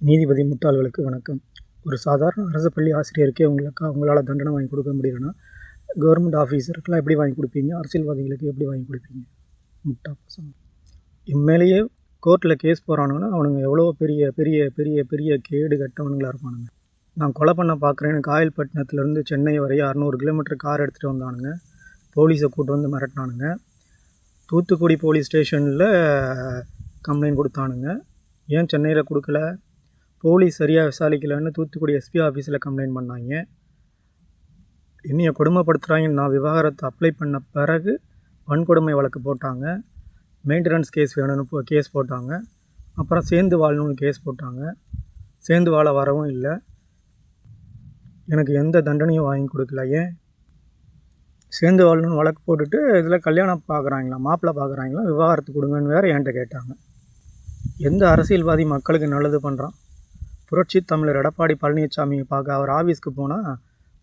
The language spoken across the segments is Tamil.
நீதிபதி முட்டாள்களுக்கு வணக்கம். ஒரு சாதாரண அரசு பள்ளி ஆசிரியருக்கே உங்களால் தண்டனை வாங்கி கொடுக்க முடியலன்னா, கவர்மெண்ட் ஆஃபீஸருக்கெலாம் எப்படி வாங்கி கொடுப்பீங்க? அரசியல்வாதிகளுக்கு எப்படி வாங்கி கொடுப்பீங்க? முட்டா பசங்க. இம்மேலேயே கோர்ட்டில் கேஸ் போகிறானுங்கன்னா அவனுங்க எவ்வளோ பெரிய பெரிய பெரிய பெரிய கேடு கட்டவனுங்களாக இருப்பானுங்க. நான் கொலை பண்ண பார்க்குறேன்னு காயல்பட்டினத்துலேருந்து சென்னை வரையும் 600 கிலோமீட்டர் கார் எடுத்துகிட்டு வந்தானுங்க. போலீஸை கூட்டு வந்து மிரட்டினானுங்க. தூத்துக்குடி போலீஸ் ஸ்டேஷனில் கம்ப்ளைண்ட் கொடுத்தானுங்க. ஏன் சென்னையில் கொடுக்கல? போலீஸ் சரியாக விசாரிக்கலைன்னு தூத்துக்குடி எஸ்பி ஆஃபீஸில் கம்ப்ளைண்ட் பண்ணாங்க. என்னைய கொடுமைப்படுத்துகிறாங்கன்னு நான் விவாகரத்து அப்ளை பண்ண பிறகு வன்கொடுமை வழக்கு போட்டாங்க. மெயின்டெனன்ஸ் கேஸ் வேணும்னு கேஸ் போட்டாங்க. அப்புறம் சேர்ந்து வாழணும்னு கேஸ் போட்டாங்க. சேர்ந்து வாழ வரவும் இல்லை. எனக்கு எந்த தண்டனையும் வாங்கி கொடுக்கல. ஏன்? சேர்ந்து வாழணும்னு வழக்கு போட்டுட்டு இதில் கல்யாணம் பார்க்குறாங்களா, மாப்பிள்ளை பார்க்குறாங்களா, விவாகரத்து கொடுங்கன்னு வேறு என்கிட்ட கேட்டாங்க. எந்த அரசியல்வாதி மக்களுக்கு நல்லது பண்ணுறான்? புரட்சி தமிழர் எடப்பாடி பழனிசாமியை பார்க்க அவர் ஆஃபீஸ்க்கு போனால்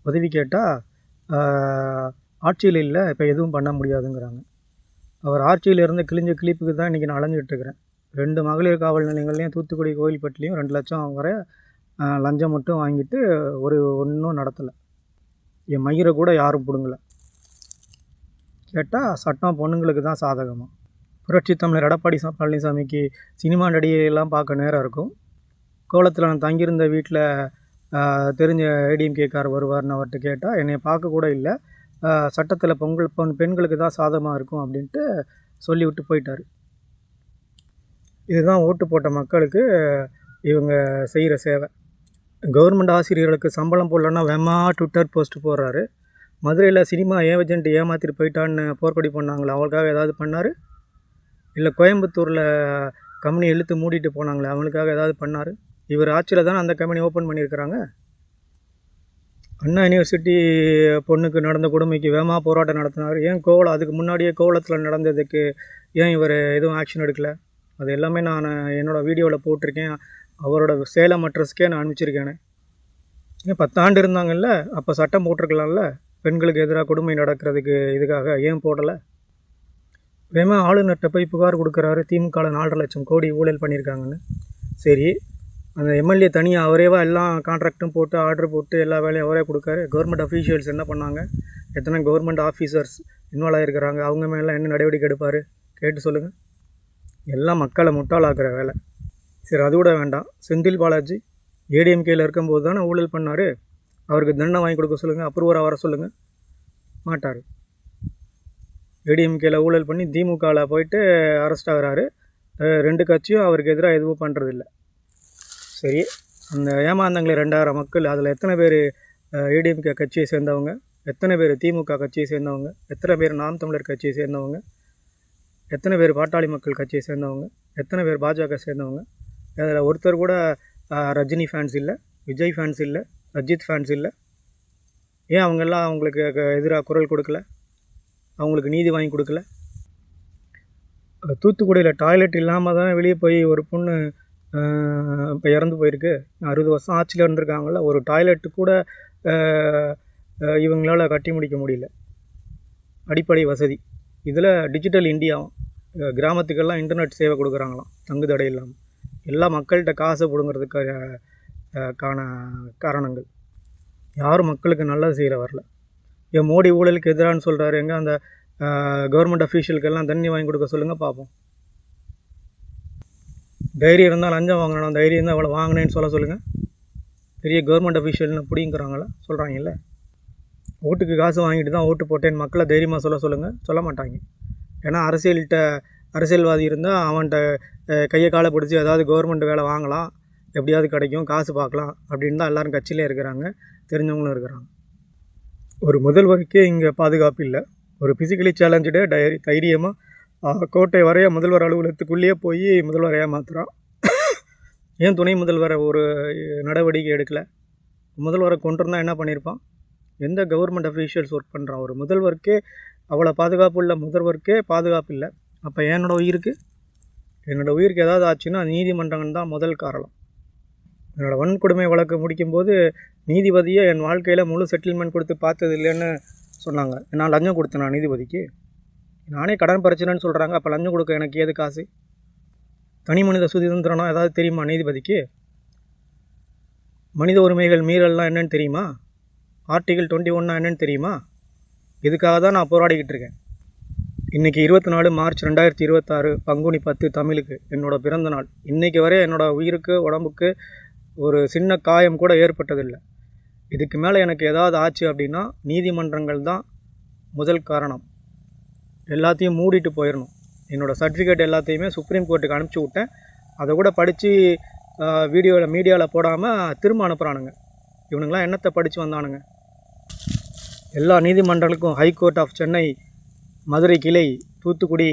உதவி கேட்டால் ஆட்சியில் இல்லை, இப்போ எதுவும் பண்ண முடியாதுங்கிறாங்க. அவர் ஆட்சியில் இருந்து கிழிஞ்ச கிளிப்புக்கு தான் இன்றைக்கி நான் அலைஞ்சிட்டு இருக்கிறேன். 2 மகளிர் காவல் நிலையங்கள்லையும் தூத்துக்குடி கோயில்பட்டிலையும் 2 லட்சம் வரை லஞ்சம் மட்டும் வாங்கிட்டு ஒன்றும் நடத்தலை. என் மயிரை கூட யாரும் பிடுங்கலை. கேட்டால் சட்டம் பொண்ணுங்களுக்கு தான் சாதகமாக. புரட்சி தமிழர் எடப்பாடி பழனிசாமிக்கு சினிமா நடிகையெல்லாம் பார்க்க நேரம் இருக்கும். கோலத்தில் நான் தங்கியிருந்த வீட்டில் தெரிஞ்ச ஏடிஎம்கேக்கார் வருவார்னு அவர்கிட்ட கேட்டால் என்னை பார்க்க கூட இல்லை, சட்டத்தில் பெண்களுக்கு தான் சாதகமாக இருக்கும் அப்படின்ட்டு சொல்லிவிட்டு போயிட்டார். இதுதான் ஓட்டு போட்ட மக்களுக்கு இவங்க செய்கிற சேவை. கவர்மெண்ட் ஆசிரியர்களுக்கு சம்பளம் போடலன்னா ட்விட்டர் போஸ்ட் போடுறாரு. மதுரையில் சினிமா ஏஜென்ட் ஏமாற்றிட்டு போயிட்டான்னு போர்க்கொடி பண்ணாங்களே, அவங்களுக்காக ஏதாவது பண்ணார்? இல்லை கோயம்புத்தூரில் கம்பெனி இழுத்து மூடிட்டு போனாங்களே, அவங்களுக்காக ஏதாவது பண்ணார்? இவர் ஆட்சியில் தானே அந்த கம்பெனி ஓப்பன் பண்ணியிருக்கிறாங்க. அண்ணா யூனிவர்சிட்டி பொண்ணுக்கு நடந்த கொடுமைக்கு போராட்டம் நடத்தினார். ஏன் அதுக்கு முன்னாடியே கோவளத்தில் நடந்ததுக்கு ஏன் இவர் எதுவும் ஆக்ஷன் எடுக்கலை? அது எல்லாமே நான் என்னோடய வீடியோவில் போட்டிருக்கேன். அவரோட சேலம் அட்ரஸ்க்கே நான் அனுப்பிச்சிருக்கேனே. ஏன் 10 ஆண்டு இருந்தாங்கல்ல, அப்போ சட்டம் போட்டிருக்கலாம்ல பெண்களுக்கு எதிராக கொடுமை நடக்கிறதுக்கு. இதுக்காக ஏன் போடலை? ஆளுநர்கிட்ட போய் புகார் கொடுக்குறாரு, திமுகவில் 4.5 லட்சம் கோடி ஊழல் பண்ணியிருக்காங்கன்னு. சரி, அந்த எம்எல்ஏ தனியாக அவரேவா எல்லாம் கான்ட்ராக்டும் போட்டு ஆர்டர் போட்டு எல்லா வேலையும் அவரே கொடுக்காரு. கவர்மெண்ட் அஃபீஷியல்ஸ் என்ன பண்ணாங்க? எத்தனை கவர்மெண்ட் ஆஃபீஸர்ஸ் இன்வால்வ் ஆகிருக்கிறாங்க? அவங்க மேலே என்ன நடவடிக்கை எடுப்பார்? கேட்டு சொல்லுங்கள். எல்லாம் மக்களை முட்டாளாக்குற வேலை. சரி, அது கூட வேண்டாம். செந்தில் பாலாஜி ஏடிஎம்கேயில் இருக்கும்போது தானே ஊழல் பண்ணார். அவருக்கு தண்டனை வாங்கி கொடுக்க சொல்லுங்கள், அப்ரூவராக வர சொல்லுங்கள். மாட்டார். ஏடிஎம்கேயில் ஊழல் பண்ணி திமுகவில் போயிட்டு அரெஸ்ட் ஆகிறாரு. 2 கட்சியும் அவருக்கு எதிராக எதுவும் பண்ணுறதில்ல. சரி, அந்த ஏமாந்தங்களே 2000 மக்கள், அதில் எத்தனை பேர் ஏடிஎம்கே கட்சியை சேர்ந்தவங்க, எத்தனை பேர் திமுக கட்சியை சேர்ந்தவங்க, எத்தனை பேர் நாம் தமிழர் கட்சியை சேர்ந்தவங்க, எத்தனை பேர் பாட்டாளி மக்கள் கட்சியை சேர்ந்தவங்க, எத்தனை பேர் பாஜக சேர்ந்தவங்க? அதில் ஒருத்தர் கூட ரஜினி ஃபேன்ஸ் இல்லை, விஜய் ஃபேன்ஸ் இல்லை, அஜித் ஃபேன்ஸ் இல்லை. ஏன் அவங்கெல்லாம் அவங்களுக்கு எதிராக குரல் கொடுக்கல? அவங்களுக்கு நீதி வாங்கி கொடுக்கல? தூத்துக்குடியில் டாய்லெட் இல்லாமல் தான் வெளியே போய் ஒரு பொண்ணு இப்போ இறந்து போயிருக்கு. 60 வருஷம் ஆட்சியில் இருந்திருக்காங்கள, ஒரு டாய்லெட்டு கூட இவங்களால் கட்டி முடிக்க முடியல. அடிப்படை வசதி. இதில் டிஜிட்டல் இந்தியாவும் கிராமத்துக்கெல்லாம் இன்டர்நெட் சேவை கொடுக்குறாங்களாம் தங்கு தடை இல்லாமல். எல்லா மக்கள்கிட்ட காசை பிடுங்கிறதுக்கான காரணங்கள். யாரும் மக்களுக்கு நல்லது செய்கிற வரல. ஏன் மோடி ஊழலுக்கு எதிரானு சொல்கிறாரு? எங்கே அந்த கவர்மெண்ட் அஃபீஷியலுக்கெல்லாம் தண்ணி வாங்கி கொடுக்க சொல்லுங்கள் பார்ப்போம். தைரியம் இருந்தால் லஞ்சம் வாங்கணும், தைரியம் இருந்தால் அவ்வளோ வாங்கினேன்னு சொல்லுங்கள். பெரிய கவர்மெண்ட் அஃபீஷியல்னு பிடிங்கிறாங்களா? சொல்கிறாங்கல்ல. ஓட்டுக்கு காசு வாங்கிட்டு தான் ஓட்டு போட்டேன்னு மக்களை தைரியமாக சொல்லுங்கள். சொல்ல மாட்டாங்க. ஏன்னா அரசியல்வாதி இருந்தால் அவன்கிட்ட கையை காலை பிடிச்சி ஏதாவது கவர்மெண்ட் வேலை வாங்கலாம், எப்படியாவது கிடைக்கும், காசு பார்க்கலாம் அப்படின்னு தான் எல்லோரும் கட்சியிலே இருக்கிறாங்க, தெரிஞ்சவங்களும் இருக்கிறாங்க. ஒரு முதல்வருக்கே இங்கே பாதுகாப்பு இல்லை. ஒரு ஃபிசிக்கலி சேலஞ்சு தைரியமாக கோட்டை வரைய முதல்வர் அலுவலகத்துக்குள்ளேயே போய் முதல்வரை ஏமாத்துறான். ஏன் துணை முதல்வரை ஒரு நடவடிக்கை எடுக்கலை? முதல்வரை கொண்டிருந்தால் என்ன பண்ணியிருப்பான்? எந்த கவர்மெண்ட் அஃபீஷியல்ஸ் ஒர்க் பண்ணுறான்? ஒரு முதல்வருக்கே அவ்வளோ பாதுகாப்பு உள்ள முதல்வருக்கே பாதுகாப்பு இல்லை. அப்போ என்னோடய உயிருக்கு ஏதாவது ஆச்சுன்னா நீதிமன்றங்கள் தான் முதல் காரணம். என்னோடய வன்கொடுமை வழக்கு முடிக்கும்போது நீதிபதியை என் வாழ்க்கையில் முழு செட்டில்மெண்ட் கொடுத்து பார்த்தது இல்லைன்னு சொன்னாங்க. நான் லஞ்சம் கொடுத்தேன். நான் நீதிபதிக்கு நானே கடன் பிரச்சனைன்னு சொல்கிறாங்க. அப்போ லஞ்சம் கொடுக்க எனக்கு ஏது காசு? தனி மனித சுதந்திரம்னா ஏதாவது தெரியுமா நீதிபதிக்கு? மனித உரிமைகள் மீறல்லாம் என்னென்னு தெரியுமா? ஆர்டிகிள் 21 என்னென்னு தெரியுமா? இதுக்காக தான் நான் போராடிக்கிட்டு இருக்கேன். இன்றைக்கி 24 மார்ச் 2026 பங்குனி 10 தமிழுக்கு என்னோடய பிறந்த நாள். இன்றைக்கி வரை என்னோடய உயிருக்கு உடம்புக்கு ஒரு சின்ன காயம் கூட ஏற்பட்டதில்லை. இதுக்கு மேலே எனக்கு ஏதாவது ஆச்சு அப்படின்னா நீதிமன்றங்கள் தான் முதல் காரணம். எல்லாத்தையும் மூடிட்டு போயிடணும். என்னோடய சர்டிஃபிகேட் எல்லாத்தையுமே சுப்ரீம் கோர்ட்டுக்கு அனுப்பிச்சி விட்டேன். அதை கூட படித்து மீடியாவில் போடாமல் திரும்ப அனுப்புகிறானுங்க. இவனுங்களாம் என்னத்தை படித்து வந்தானுங்க? எல்லா நீதிமன்றங்களுக்கும் ஹைகோர்ட் ஆஃப் சென்னை, மதுரை கிளை, தூத்துக்குடி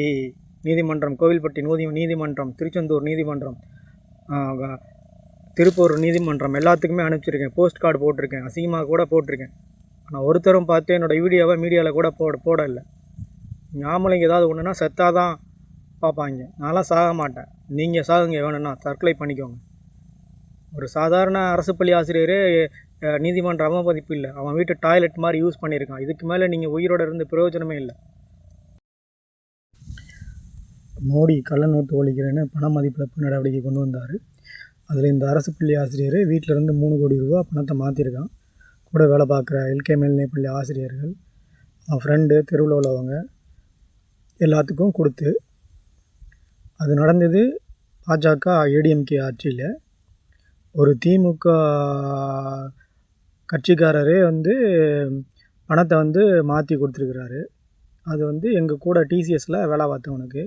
நீதிமன்றம், கோவில்பட்டி நீதிமன்றம், திருச்செந்தூர் நீதிமன்றம், திருப்பூர் நீதிமன்றம் எல்லாத்துக்குமே அனுப்பிச்சிருக்கேன். போஸ்ட் கார்டு போட்டிருக்கேன். அசிங்கமாக கூட போட்டிருக்கேன். ஆனால் ஒருத்தரும் பார்த்து என்னோடய வீடியோவை மீடியாவில் கூட போடலை. ஞாபகம் ஏதாவது ஒன்றுனா செத்தாதான் பார்ப்பாங்க. நான்லாம் சாக மாட்டேன். நீங்கள் சாகுங்க, வேணும்னா தற்கொலை பண்ணிக்கோங்க. ஒரு சாதாரண அரசு பள்ளி ஆசிரியரே நீதிமன்ற அவமதிப்பு இல்லை, அவன் வீட்டு டாய்லெட் மாதிரி யூஸ் பண்ணியிருக்கான். இதுக்கு மேலே நீங்கள் உயிரோடு இருந்து பிரயோஜனமே இல்லை. மோடி கள்ள நோட்டு ஒழிக்கிறேன்னு பண மதிப்பிழப்பு நடவடிக்கை கொண்டு வந்தார். அதில் இந்த அரசு பள்ளி ஆசிரியர் வீட்டிலேருந்து 3 கோடி ரூபா பணத்தை மாற்றிருக்கான். கூட வேலை பார்க்குற எல்கே மேல்நிலைப்பள்ளி ஆசிரியர்கள், அவன் ஃப்ரெண்டு, தெருவில் உள்ளவங்க எல்லாத்துக்கும் கொடுத்து. அது நடந்தது பாஜக ஏடிஎம்கே ஆட்சியில். ஒரு திமுக கட்சிக்காரரே பணத்தை மாற்றி கொடுத்துருக்குறாரு. அது எங்கள் கூட டிசிஎஸில் வேலை பார்த்தவனுக்கு,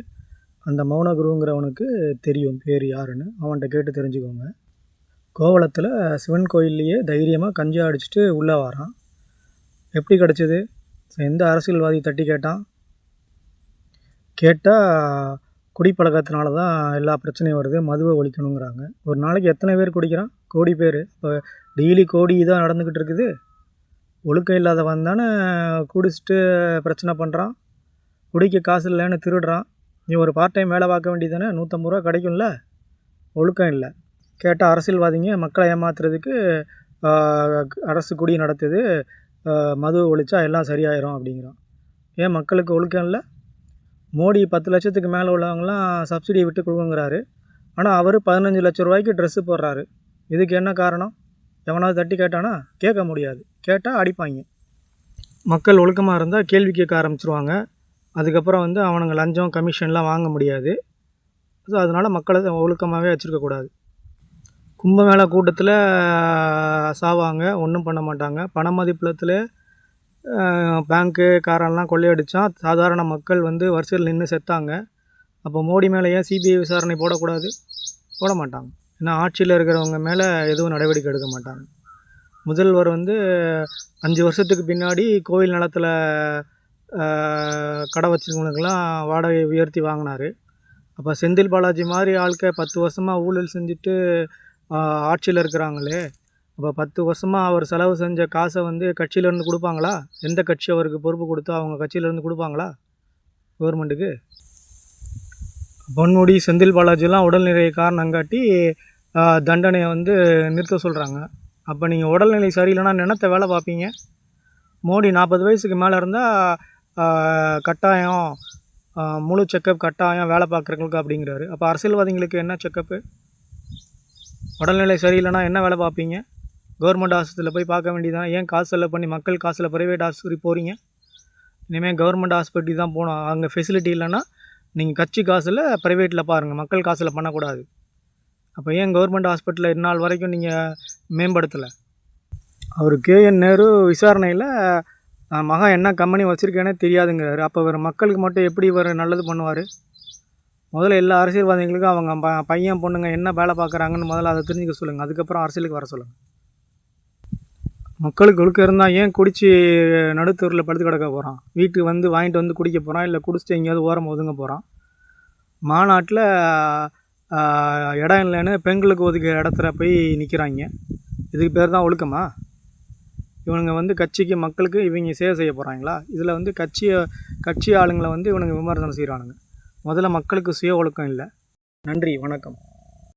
அந்த மௌனகுருங்கிறவனுக்கு தெரியும் பேர் யாருன்னு. அவன்கிட்ட கேட்டு தெரிஞ்சுக்கோங்க. கோவளத்தில் சிவன் கோயில்லையே தைரியமாக கஞ்சா அடிச்சுட்டு உள்ளே வரான். எப்படி கிடச்சிது? எந்த அரசியல்வாதி தட்டி கேட்டால் குடிப்பழக்கத்தினால தான் எல்லா பிரச்சனையும் வருது, மதுவை ஒழிக்கணுங்கிறாங்க. ஒரு நாளைக்கு எத்தனை பேர் குடிக்கிறான்? கோடி பேர். இப்போ டெய்லி கோடி தான் நடந்துக்கிட்டு இருக்குது. ஒழுக்கம் இல்லாதவன் தானே குடிச்சிட்டு பிரச்சனை பண்ணுறான். குடிக்க காசு இல்லைன்னு திருடுறான். நீ ஒரு பார்ட் டைம் வேலை பார்க்க வேண்டியது தானே? 150 ரூபா கிடைக்கும்ல. ஒழுக்கம் இல்லை. கேட்டால் அரசியல்வாதிங்க மக்களை ஏமாத்துறதுக்கு அரசு குடி நடத்துது, மது ஒழிச்சா எல்லாம் சரியாயிரும் அப்படிங்கிறான். ஏன் மக்களுக்கு ஒழுக்கம் இல்லை? மோடி 10 லட்சத்துக்கு மேலே உள்ளவங்களாம் சப்சிடியை விட்டு கொடுக்குங்கிறாரு. ஆனால் அவர் 15 லட்ச ரூபாய்க்கு ட்ரெஸ்ஸு போடுறாரு. இதுக்கு என்ன காரணம்? எவனாவது தட்டி கேட்டானா? கேட்க முடியாது. கேட்டால் அடிப்பாங்க. மக்கள் ஒழுக்கமாக இருந்தால் கேள்வி கேட்க ஆரம்பிச்சிருவாங்க. அதுக்கப்புறம் அவனுங்க லஞ்சம் கமிஷன்லாம் வாங்க முடியாது. ஸோ அதனால் மக்களை ஒழுக்கமாகவே வச்சுருக்கக்கூடாது. கும்பமேளா கூட்டத்தில் சாவாங்க, ஒன்றும் பண்ண மாட்டாங்க. பண மதிப்பிழத்தில் பேங்க்கு காரெல்லாம் கொள்ளையடித்தான் சாதாரண மக்கள் வரிசையில் நின்று செத்தாங்க. அப்போ மோடி மேலே ஏன் சிபிஐ விசாரணை போடக்கூடாது? போட மாட்டாங்க. ஏன்னா ஆட்சியில் இருக்கிறவங்க மேலே எதுவும் நடவடிக்கை எடுக்க மாட்டாங்க. முதல்வர் 5 வருஷத்துக்கு பின்னாடி கோவில் நிலத்தில் கடை வச்சுருக்கவங்களுக்கெல்லாம் வாடகை உயர்த்தி வாங்கினார். அப்போ செந்தில் பாலாஜி மாதிரி ஆட்கள் 10 வருஷமாக ஊழல் செஞ்சுட்டு ஆட்சியில் இருக்கிறாங்களே, அப்போ 10 வருஷமாக அவர் செலவு செஞ்ச காசை கட்சியிலேருந்து கொடுப்பாங்களா? எந்த கட்சி அவருக்கு பொறுப்பு கொடுத்தோ அவங்க கட்சியிலேருந்து கொடுப்பாங்களா கவர்மெண்ட்டுக்கு? பொன்முடி, செந்தில் பாலாஜிலாம் உடல்நிலை காரணம் காட்டி தண்டனையை நிறுத்த சொல்கிறாங்க. அப்போ நீங்கள் உடல்நிலை சரியில்லைன்னா என்னத்தை வேலை பார்ப்பீங்க? மோடி 40 வயசுக்கு மேலே இருந்தால் கட்டாயம் முழு செக்கப் கட்டாயம் வேலை பார்க்குறவங்களுக்கு அப்படிங்கிறாரு. அப்போ அரசியல்வாதிகளுக்கு என்ன செக்கப்பு? உடல்நிலை சரியில்லைன்னா என்ன வேலை பார்ப்பீங்க? கவர்மெண்ட் ஆஸ்பத்திரியில் போய் பார்க்க வேண்டியதானே? ஏன் காசு செலவு பண்ணி மக்கள் காசில் ப்ரைவேட் ஆஸ்பத்திரி போகிறீங்க? இனிமேல் கவர்மெண்ட் ஆஸ்பத்திரி தான் போகணும். அங்கே ஃபெசிலிட்டி இல்லைன்னா நீங்கள் கட்சி காசில் ப்ரைவேட்டில் பாருங்கள், மக்கள் காசில் பண்ணக்கூடாது. அப்போ ஏன் கவர்மெண்ட் ஹாஸ்பிட்டலில் இந்நாள் வரைக்கும் நீங்கள் மேம்படுத்தலை? அவர் கேஎன் நேரு விசாரணையில் மகன் என்ன கம்பெனி வச்சுருக்கேனே தெரியாதுங்கிறாரு. அப்போ இவர் மக்களுக்கு மட்டும் எப்படி இவர் நல்லது பண்ணுவார்? முதல்ல எல்லா அரசியல்வாதிகளுக்கும் அவங்க பையன் பொண்ணுங்க என்ன வேலை பார்க்குறாங்கன்னு முதல்ல அதை தெரிஞ்சுக்க சொல்லுங்கள். அதுக்கப்புறம் அரசியலுக்கு வர சொல்லுங்கள். மக்களுக்கு ஒழுக்கம் இருந்தால் ஏன் குடித்து நடுத்தூரில் படுத்து கிடக்க போகிறான்? வீட்டுக்கு வாங்கிட்டு குடிக்க போகிறான், இல்லை குடிச்சிட்டு எங்கேயாவது ஓரம் ஒதுங்க போகிறான். மாநாட்டில் இடம் இல்லைன்னு பெண்களுக்கு ஒதுக்கிற இடத்துல போய் நிற்கிறாங்க. இதுக்கு பேர் தான் ஒழுக்கமா? இவனுங்க கட்சிக்கு மக்களுக்கு இவங்க சேவை செய்ய போகிறாங்களா? இதில் கட்சி ஆளுங்களை இவனுங்க விமர்சனம் செய்கிறானுங்க. முதல்ல மக்களுக்கு சுய ஒழுக்கம் இல்லை. நன்றி, வணக்கம்.